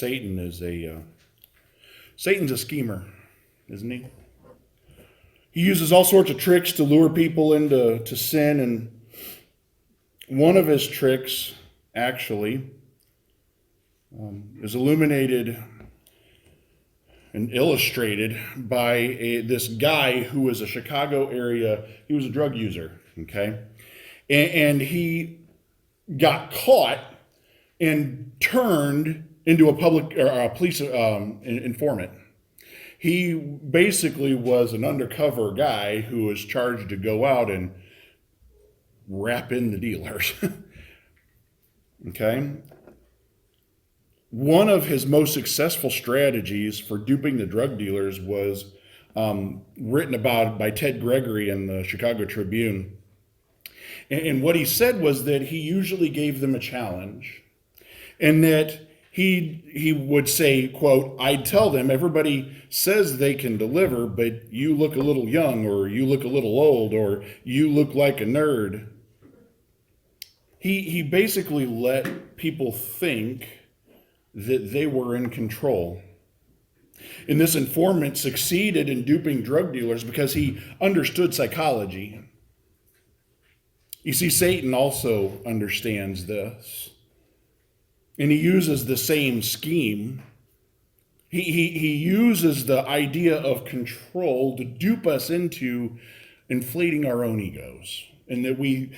Satan's a schemer, isn't he? He uses all sorts of tricks to lure people into sin, and one of his tricks, actually, is illuminated and illustrated by this guy who was a Chicago area. He was a drug user, okay, and he got caught and turned into a police informant. He basically was an undercover guy who was charged to go out and wrap in the dealers. Okay? One of his most successful strategies for duping the drug dealers was written about by Ted Gregory in the Chicago Tribune. And what he said was that he usually gave them a challenge, and that he would say, quote, "I'd tell them, everybody says they can deliver, but you look a little young, or you look a little old, or you look like a nerd." He basically let people think that they were in control. And this informant succeeded in duping drug dealers because he understood psychology. You see, Satan also understands this. And he uses the same scheme. He uses the idea of control to dupe us into inflating our own egos. And that we,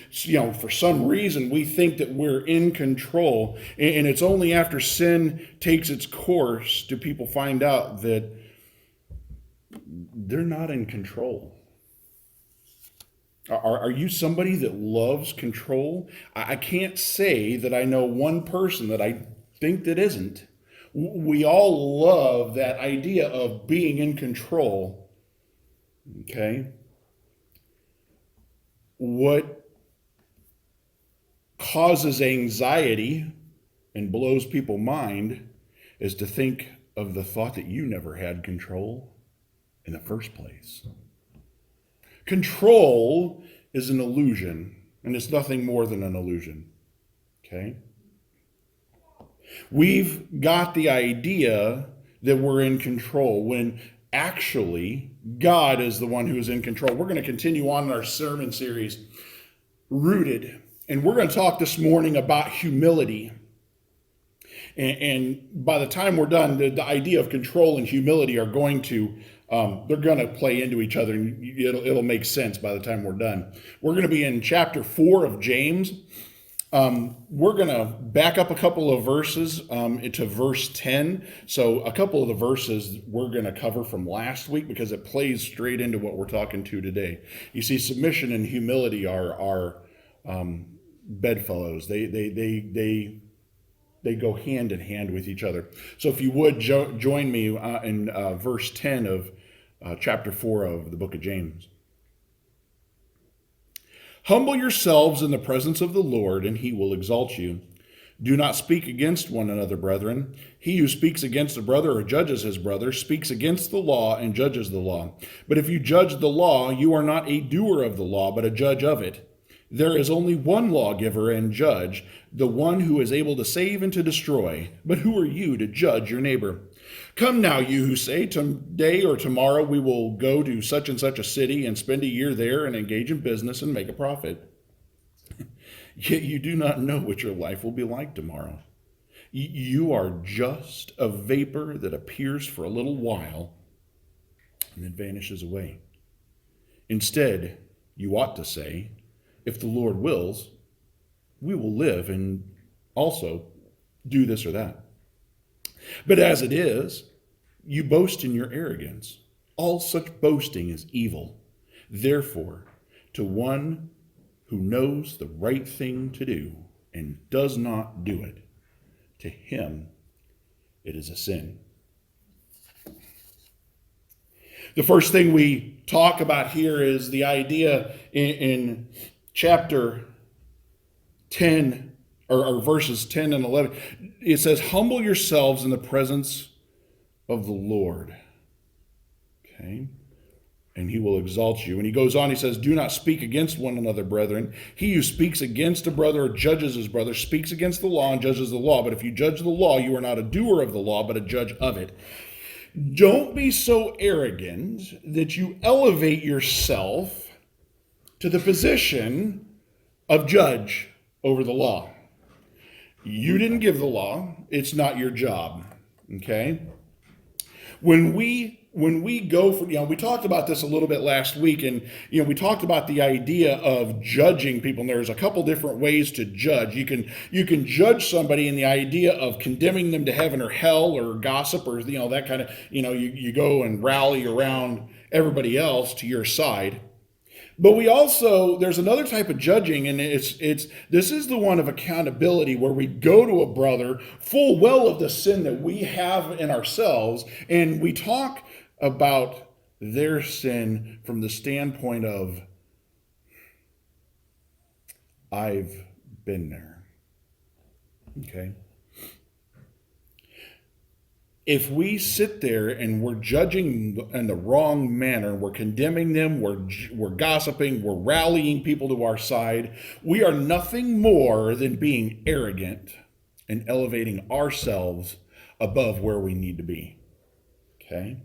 for some reason, we think that we're in control. And it's only after sin takes its course do people find out that they're not in control. Are you somebody that loves control? I can't say that I know one person that I think that isn't. We all love that idea of being in control. Okay? What causes anxiety and blows people's mind is to think of the thought that you never had control in the first place. Control is an illusion, and it's nothing more than an illusion. Okay? We've got the idea that we're in control when actually God is the one who is in control. We're going to continue on in our sermon series, Rooted, and we're going to talk this morning about humility. And by the time we're done, the idea of control and humility are going to they're going to play into each other, and it'll make sense by the time we're done. We're going to be in chapter 4 of James. We're going to back up a couple of verses into verse 10. So a couple of the verses we're going to cover from last week because it plays straight into what we're talking to today. You see, submission and humility are bedfellows. They go hand in hand with each other. So if you would join me in verse 10 of chapter 4 of the book of James. Humble yourselves in the presence of the Lord, and he will exalt you. Do not speak against one another, brethren. He who speaks against a brother or judges his brother speaks against the law and judges the law. But if you judge the law, you are not a doer of the law, but a judge of it. There is only one lawgiver and judge, the one who is able to save and to destroy. But who are you to judge your neighbor? Come now, you who say, today or tomorrow we will go to such and such a city and spend a year there and engage in business and make a profit. Yet you do not know what your life will be like tomorrow. You are just a vapor that appears for a little while and then vanishes away. Instead, you ought to say, if the Lord wills, we will live and also do this or that. But as it is, you boast in your arrogance. All such boasting is evil. Therefore, to one who knows the right thing to do and does not do it, to him it is a sin. The first thing we talk about here is the idea in chapter 10, or verses 10 and 11. It says, humble yourselves in the presence of the Lord. Okay. and he will exalt you. And he goes on, he says, do not speak against one another, brethren. He who speaks against a brother or judges his brother speaks against the law and judges the law. But if you judge the law, you are not a doer of the law, but a judge of it. Don't be so arrogant that you elevate yourself to the position of judge over the law. You didn't give the law. It's not your job. Okay? When we go for, we talked about this a little bit last week, and we talked about the idea of judging people. And there's a couple different ways to judge. You can judge somebody in the idea of condemning them to heaven or hell, or gossip, or that kind of, you go and rally around everybody else to your side. But there's another type of judging, and this is the one of accountability, where we go to a brother full well of the sin that we have in ourselves, and we talk about their sin from the standpoint of, I've been there. Okay? If we sit there and we're judging in the wrong manner, we're condemning them, we're gossiping, we're rallying people to our side, we are nothing more than being arrogant and elevating ourselves above where we need to be. Okay?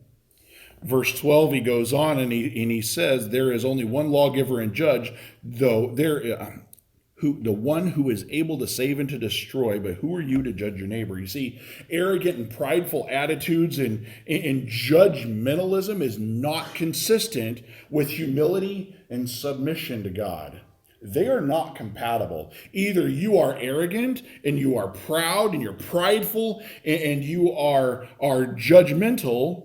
Verse 12, he goes on and he says, there is only one lawgiver and judge, though the one who is able to save and to destroy, but who are you to judge your neighbor? You see, arrogant and prideful attitudes and judgmentalism is not consistent with humility and submission to God. They are not compatible. Either you are arrogant and you are proud and you're prideful and you are judgmental,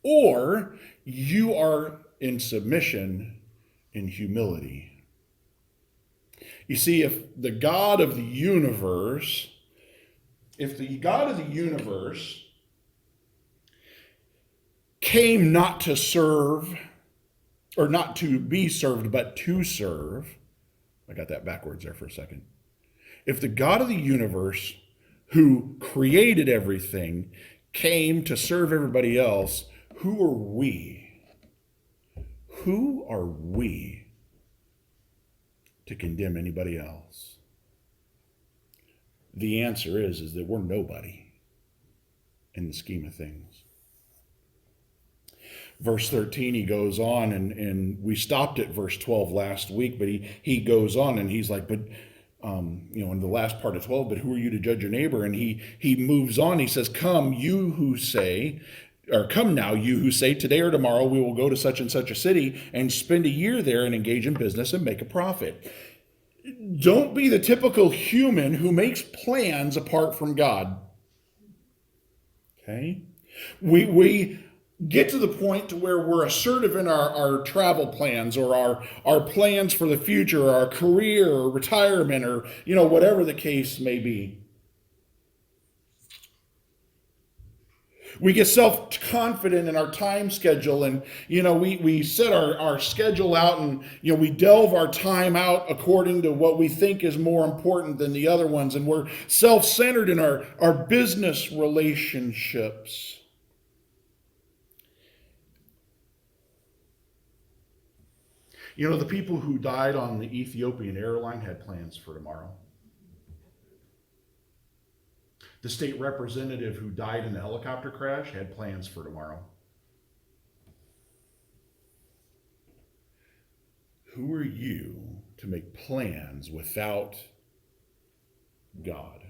or you are in submission and humility. You see, if the God of the universe came not to serve, or not to be served, but to serve, I got that backwards there for a second. If the God of the universe, who created everything, came to serve everybody else, who are we? Who are we to condemn anybody else? The answer is that we're nobody in the scheme of things. Verse 13, he goes on, and we stopped at verse 12 last week, but he goes on and he's like, but in the last part of 12, but who are you to judge your neighbor? And he moves on. He says, come now, you who say, today or tomorrow we will go to such and such a city and spend a year there and engage in business and make a profit. Don't be the typical human who makes plans apart from God. Okay? We get to the point to where we're assertive in our travel plans, or our plans for the future, or our career or retirement, or whatever the case may be. We get self-confident in our time schedule, and we set our schedule out, and we delve our time out according to what we think is more important than the other ones, and we're self-centered in our business relationships. The people who died on the Ethiopian airline had plans for tomorrow. The state representative who died in the helicopter crash had plans for tomorrow. Who are you to make plans without God?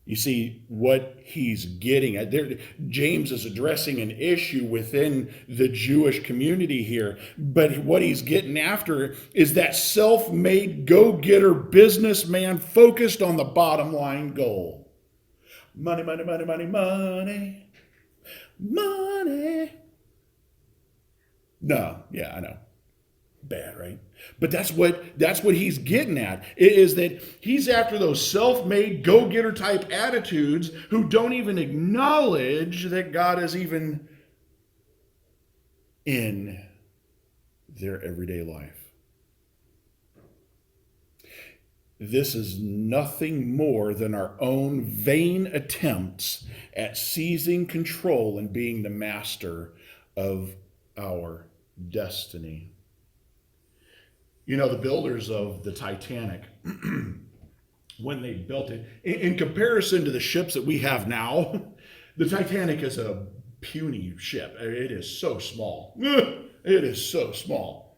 You see, what he's getting at there, James is addressing an issue within the Jewish community here, but what he's getting after is that self-made go-getter businessman focused on the bottom line goal. Money, money, money, money, money, money. No, yeah, I know. Bad, right? But that's what he's getting at, is that he's after those self-made go-getter type attitudes who don't even acknowledge that God is even in their everyday life. This is nothing more than our own vain attempts at seizing control and being the master of our destiny. You know, the builders of the Titanic, when they built it, in comparison to the ships that we have now, the Titanic is a puny ship. It is so small. It is so small.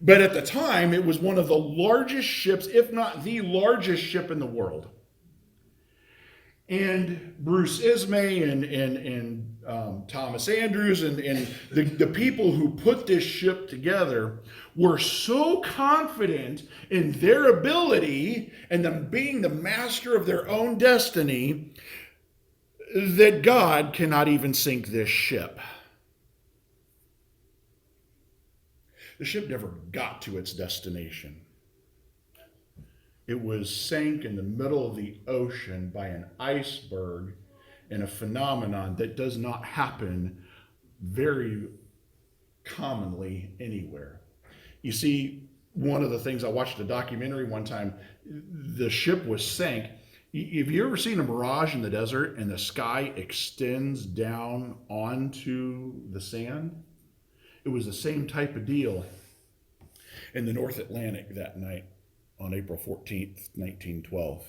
But at the time, it was one of the largest ships, if not the largest ship in the world. And Bruce Ismay and Thomas Andrews and the people who put this ship together were so confident in their ability and them being the master of their own destiny that God cannot even sink this ship. The ship never got to its destination. It was sank in the middle of the ocean by an iceberg in a phenomenon that does not happen very commonly anywhere. You see, one of the things, I watched a documentary one time, the ship was sank. Have you ever seen a mirage in the desert and the sky extends down onto the sand? It was the same type of deal in the North Atlantic that night on April 14th, 1912.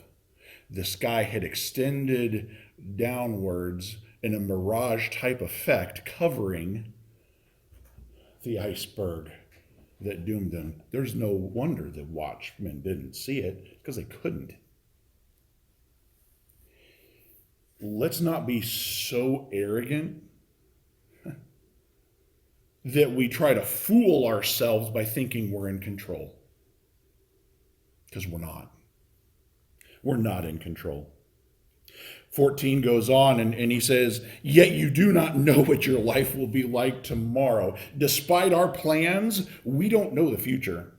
The sky had extended downwards in a mirage type effect covering the iceberg that doomed them. There's no wonder the watchmen didn't see it, because they couldn't. Let's not be so arrogant that we try to fool ourselves by thinking we're in control. Because we're not. We're not in control. 14 goes on and he says, "Yet you do not know what your life will be like tomorrow. Despite our plans, we don't know the future.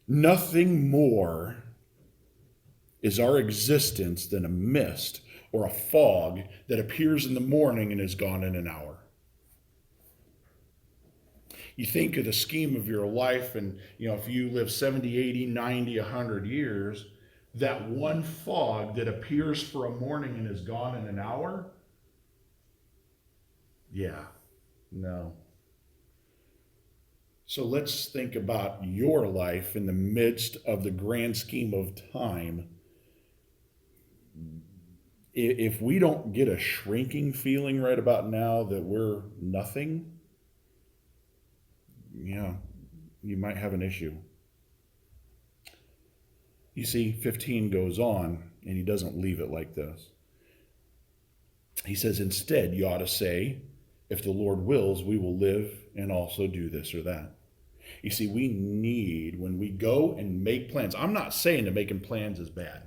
Nothing more is our existence than a mist or a fog that appears in the morning and is gone in an hour." You think of the scheme of your life, and if you live 70, 80, 90, 100 years, that one fog that appears for a morning and is gone in an hour? Yeah, no. So let's think about your life in the midst of the grand scheme of time. If we don't get a shrinking feeling right about now that we're nothing, you might have an issue. You see, 15 goes on, and he doesn't leave it like this. He says, instead, you ought to say, if the Lord wills, we will live and also do this or that. You see, we need, when we go and make plans, I'm not saying that making plans is bad.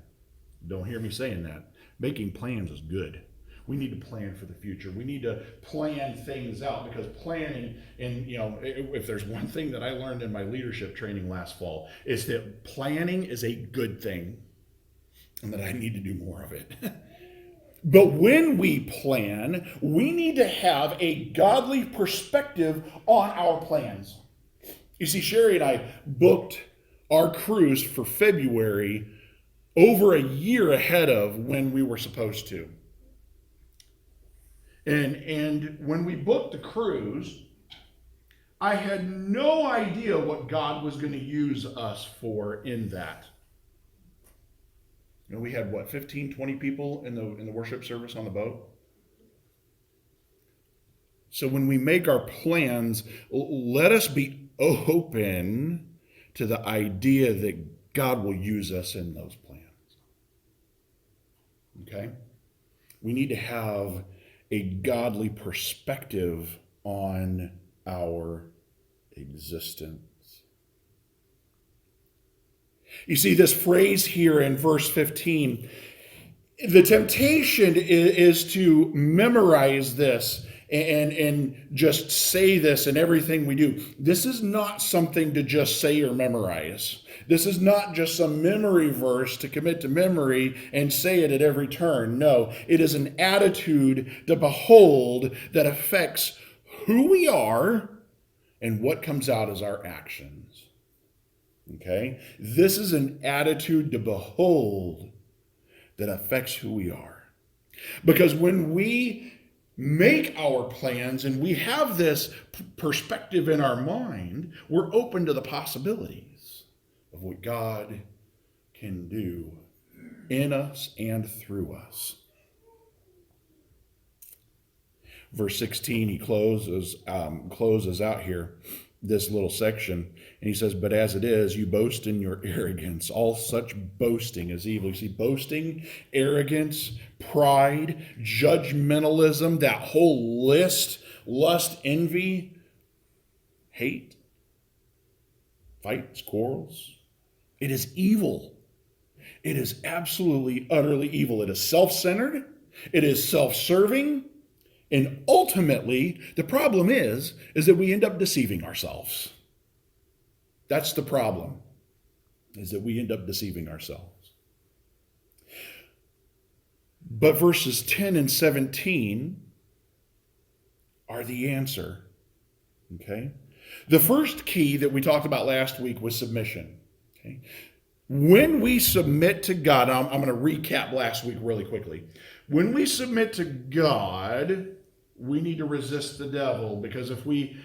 Don't hear me saying that. Making plans is good. We need to plan for the future. We need to plan things out, because planning, and if there's one thing that I learned in my leadership training last fall, is that planning is a good thing and that I need to do more of it. But when we plan, we need to have a godly perspective on our plans. You see, Sherry and I booked our cruise for February over a year ahead of when we were supposed to. And when we booked the cruise, I had no idea what God was going to use us for in that. We had 15, 20 people in the worship service on the boat. So when we make our plans, let us be open to the idea that God will use us in those plans. Okay? We need to have a godly perspective on our existence. You see, this phrase here in verse 15, the temptation is to memorize this and just say this in everything we do. This is not something to just say or memorize. This is not just some memory verse to commit to memory and say it at every turn. No, it is an attitude to behold that affects who we are and what comes out as our actions. Okay? This is an attitude to behold that affects who we are. Because when we make our plans and we have this perspective in our mind, we're open to the possibilities of what God can do in us and through us. Verse 16, he closes out here this little section, and he says, but as it is, you boast in your arrogance. All such boasting is evil. You see, boasting, arrogance, pride, judgmentalism, that whole list, lust, envy, hate, fights, quarrels. It is evil. It is absolutely, utterly evil. It is self-centered. It is self-serving. And ultimately, the problem is that we end up deceiving ourselves. That's the problem, is that we end up deceiving ourselves. But verses 10 and 17 are the answer. Okay? The first key that we talked about last week was submission. Okay? When we submit to God, I'm going to recap last week really quickly. When we submit to God, we need to resist the devil, because if we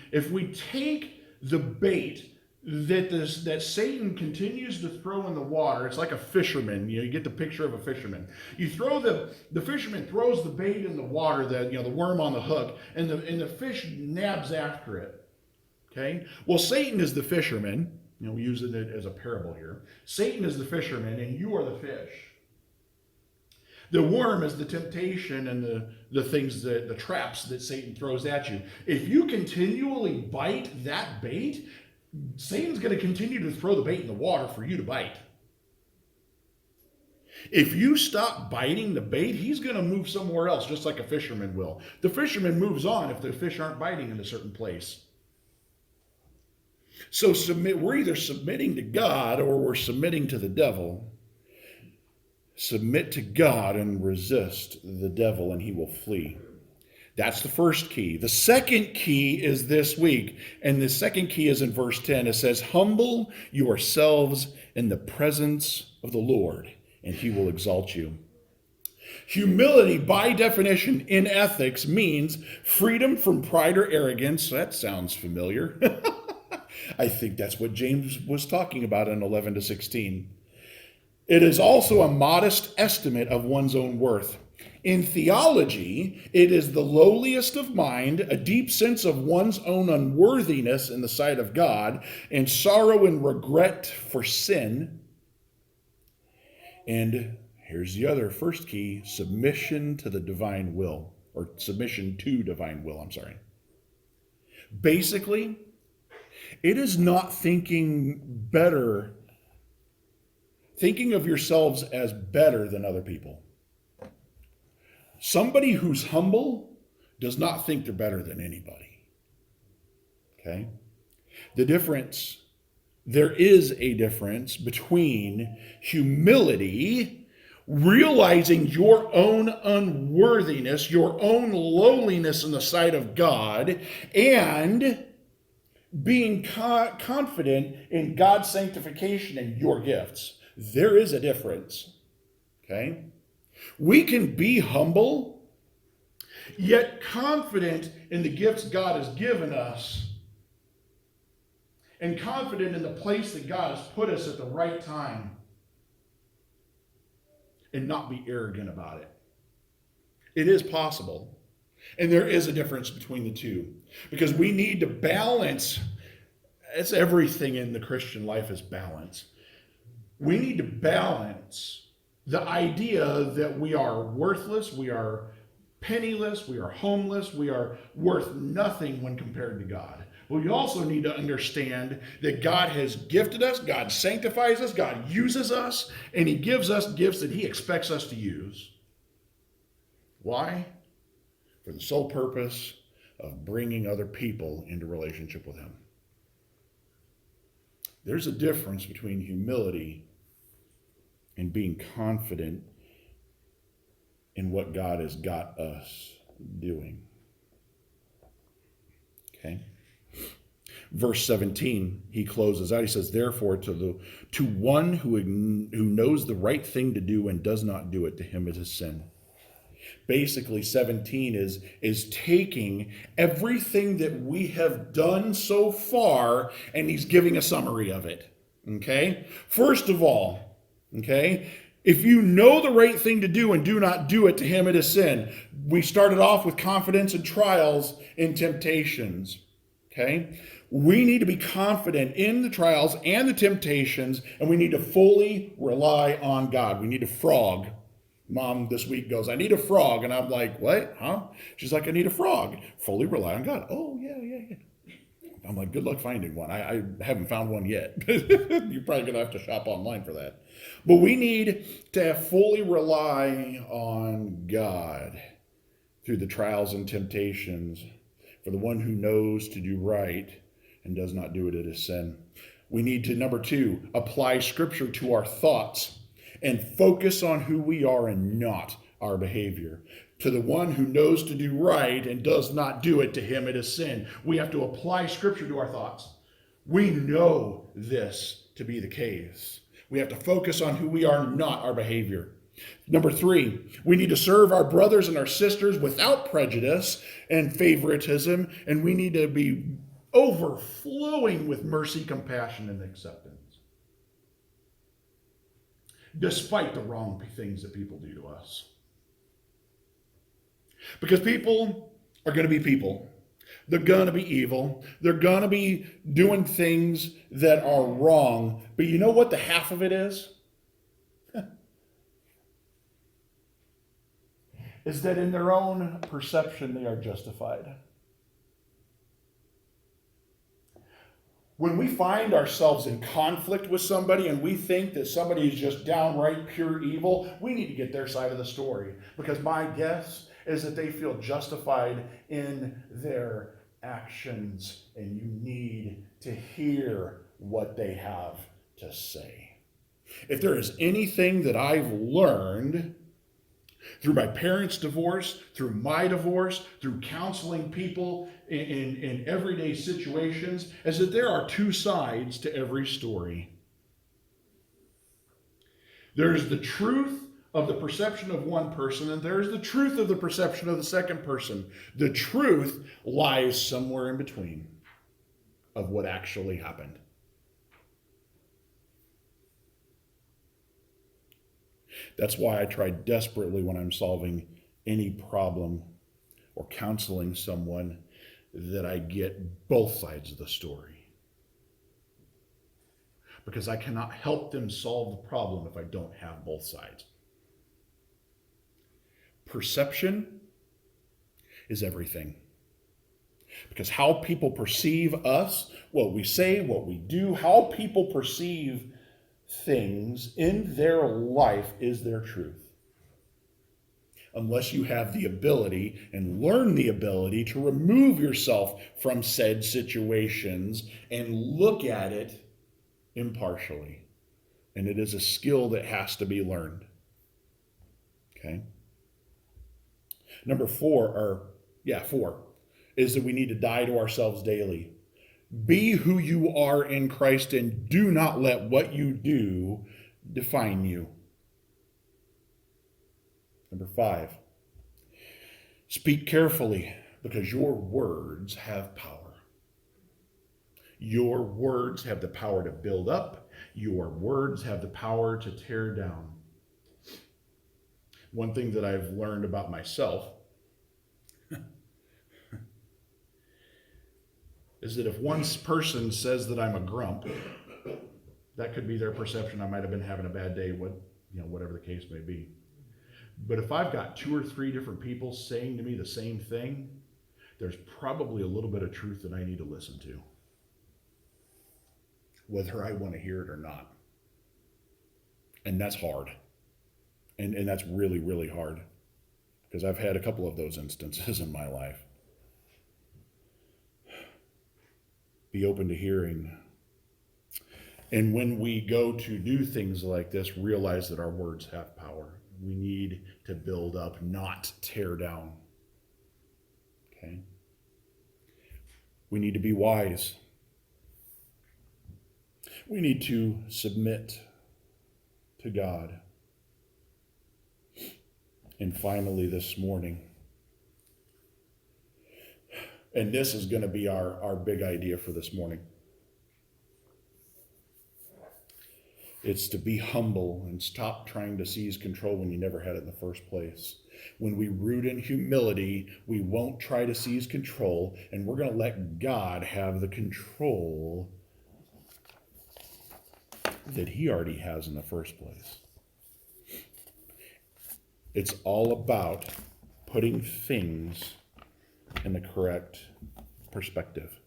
take the bait that Satan continues to throw in the water, it's like a fisherman. You get the picture of a fisherman. You throw the fisherman throws the bait in the water, the worm on the hook, and the fish nabs after it. Okay? Well, Satan is the fisherman. We're using it as a parable here. Satan is the fisherman, and you are the fish. The worm is the temptation and the things, the traps that Satan throws at you. If you continually bite that bait, Satan's going to continue to throw the bait in the water for you to bite. If you stop biting the bait, he's going to move somewhere else, just like a fisherman will. The fisherman moves on if the fish aren't biting in a certain place. So we're either submitting to God or we're submitting to the devil. Submit to God and resist the devil, and he will flee. That's the first key. The second key is this week, and the second key is in verse 10. It says, humble yourselves in the presence of the Lord, and he will exalt you. Humility, by definition, in ethics, means freedom from pride or arrogance. That sounds familiar. I think that's what James was talking about in 11 to 16. It is also a modest estimate of one's own worth. In theology, it is the lowliest of mind, a deep sense of one's own unworthiness in the sight of God, and sorrow and regret for sin. And here's the other first key, submission to the divine will, or submission to divine will, Basically, it is not thinking of yourselves as better than other people. Somebody who's humble does not think they're better than anybody. Okay? There is a difference between humility, realizing your own unworthiness, your own lowliness in the sight of God, and being confident in God's sanctification and your gifts. There is a difference. Okay? We can be humble, yet confident in the gifts God has given us, and confident in the place that God has put us at the right time, and not be arrogant about it. It is possible. And there is a difference between the two, because we need to balance. It's everything in the Christian life is balance. We need to balance the idea that we are worthless, we are penniless, we are homeless, we are worth nothing when compared to God. But we also need to understand that God has gifted us, God sanctifies us, God uses us, and he gives us gifts that he expects us to use. Why? For the sole purpose of bringing other people into relationship with him. There's a difference between humility and being confident in what God has got us doing. Okay? Verse 17, he closes out. He says, therefore, to one who knows the right thing to do and does not do it, to him it is sin. Basically, 17 is taking everything that we have done so far, and he's giving a summary of it. Okay? First of all, okay, if you know the right thing to do and do not do it, to him it is sin. We started off with confidence in trials and temptations. Okay? We need to be confident in the trials and the temptations, and we need to fully rely on God. We need a frog. Mom this week goes, I need a frog. And I'm like, what? Huh? She's like, I need a frog. Fully rely on God. Oh, yeah. I'm like, good luck finding one. I haven't found one yet. You're probably going to have to shop online for that. But we need to fully rely on God through the trials and temptations. For the one who knows to do right and does not do it, it is sin. We need to, number 2, apply Scripture to our thoughts and focus on who we are and not our behavior. To the one who knows to do right and does not do it, to him it is sin. We have to apply Scripture to our thoughts. We know this to be the case. We have to focus on who we are, not our behavior. Number 3, we need to serve our brothers and our sisters without prejudice and favoritism, and we need to be overflowing with mercy, compassion, and acceptance, despite the wrong things that people do to us. Because people are going to be people. They're going to be evil. They're going to be doing things that are wrong. But you know what the half of it is? Is that in their own perception, they are justified. When we find ourselves in conflict with somebody and we think that somebody is just downright pure evil, we need to get their side of the story. Because my guess is that they feel justified in their actions, and you need to hear what they have to say. If there is anything that I've learned through my parents' divorce, through my divorce, through counseling people in everyday situations, is that there are 2 sides to every story. There's the truth of the perception of one person, and there's the truth of the perception of the second person. The truth lies somewhere in between of what actually happened. That's why I try desperately when I'm solving any problem or counseling someone that I get both sides of the story. Because I cannot help them solve the problem if I don't have both sides. Perception is everything. Because how people perceive us, what we say, what we do, how people perceive things in their life is their truth. Unless you have the ability and learn the ability to remove yourself from said situations and look at it impartially. And it is a skill that has to be learned. Okay? Number 4, is that we need to die to ourselves daily. Be who you are in Christ and do not let what you do define you. Number 5, speak carefully because your words have power. Your words have the power to build up. Your words have the power to tear down. One thing that I've learned about myself is that if one person says that I'm a grump, that could be their perception. I might have been having a bad day, whatever the case may be. But if I've got 2 or 3 different people saying to me the same thing, there's probably a little bit of truth that I need to listen to, whether I want to hear it or not. And that's hard. And that's really, really hard, because I've had a couple of those instances in my life. Be open to hearing. And when we go to do things like this, realize that our words have power. We need to build up, not tear down. Okay? We need to be wise. We need to submit to God. And finally, this morning, and this is going to be our big idea for this morning. It's to be humble and stop trying to seize control when you never had it in the first place. When we root in humility, we won't try to seize control, and we're going to let God have the control that he already has in the first place. It's all about putting things in the correct perspective.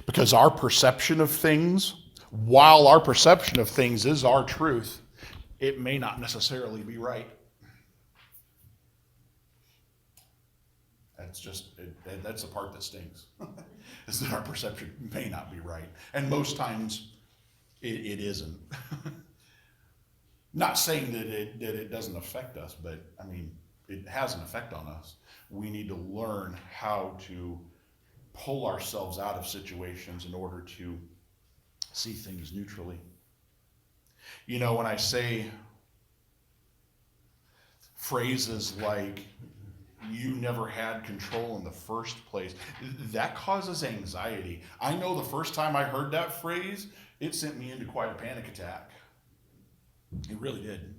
Because our perception of things, while our perception of things is our truth, it may not necessarily be right. That's the part that stings. Is that our perception may not be right. And most times it isn't. Not saying that it doesn't affect us, but I mean, it has an effect on us. We need to learn how to pull ourselves out of situations in order to see things neutrally. You know, when I say phrases like, you never had control in the first place, that causes anxiety. I know the first time I heard that phrase, it sent me into quite a panic attack. It really did.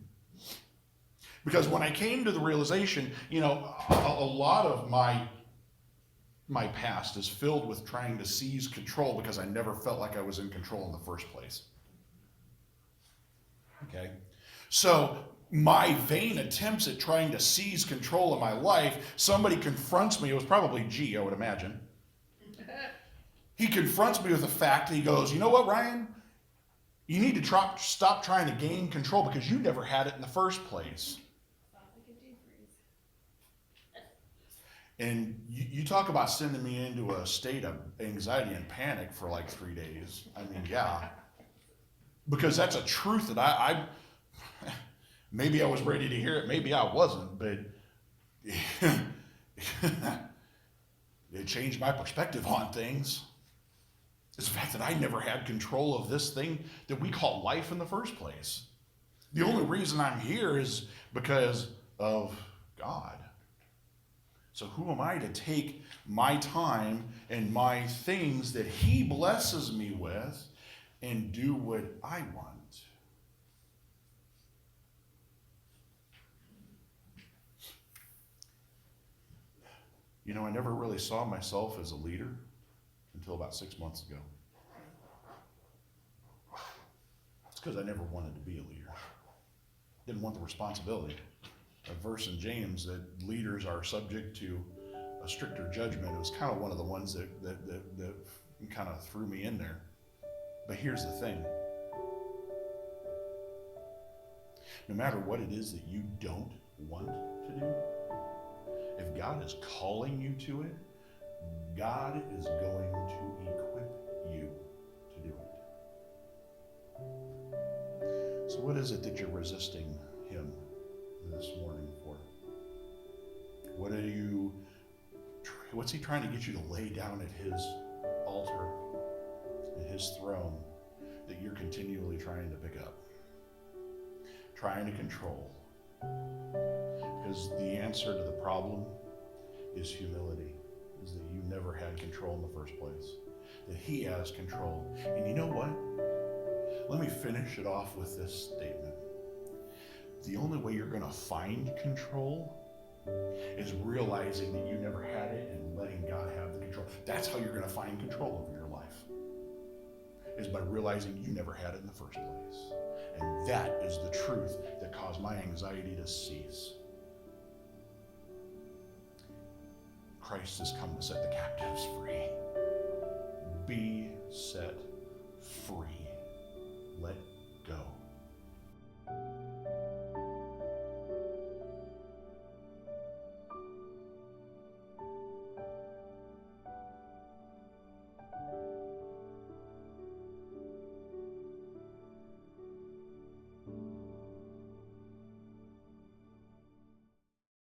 Because when I came to the realization, you know, a lot of my past is filled with trying to seize control because I never felt like I was in control in the first place. Okay? So my vain attempts at trying to seize control of my life, somebody confronts me, it was probably G, I would imagine. He confronts me with the fact that he goes, you know what, Ryan? You need to stop trying to gain control because you never had it in the first place. And you talk about sending me into a state of anxiety and panic for like 3 days. I mean, yeah. Because that's a truth that I maybe I was ready to hear it, maybe I wasn't, but it changed my perspective on things. It's the fact that I never had control of this thing that we call life in the first place. The only reason I'm here is because of God. So who am I to take my time and my things that he blesses me with and do what I want? You know, I never really saw myself as a leader until about 6 months ago. It's because I never wanted to be a leader. Didn't want the responsibility. A verse in James that leaders are subject to a stricter judgment. It was kind of one of the ones that kind of threw me in there. But here's the thing. No matter what it is that you don't want to do, if God is calling you to it, God is going to equip you to do it. So what is it that you're resisting him this morning for? What's he trying to get you to lay down at his altar, at his throne, that you're continually trying to pick up, trying to control? Because the answer to the problem is humility, is that you never had control in the first place, that he has control. And you know what? Let me finish it off with this statement. The only way you're going to find control is realizing that you never had it and letting God have the control. That's how you're going to find control over your life, is by realizing you never had it in the first place. And that is the truth that caused my anxiety to cease. Christ has come to set the captives free. Be set free. Let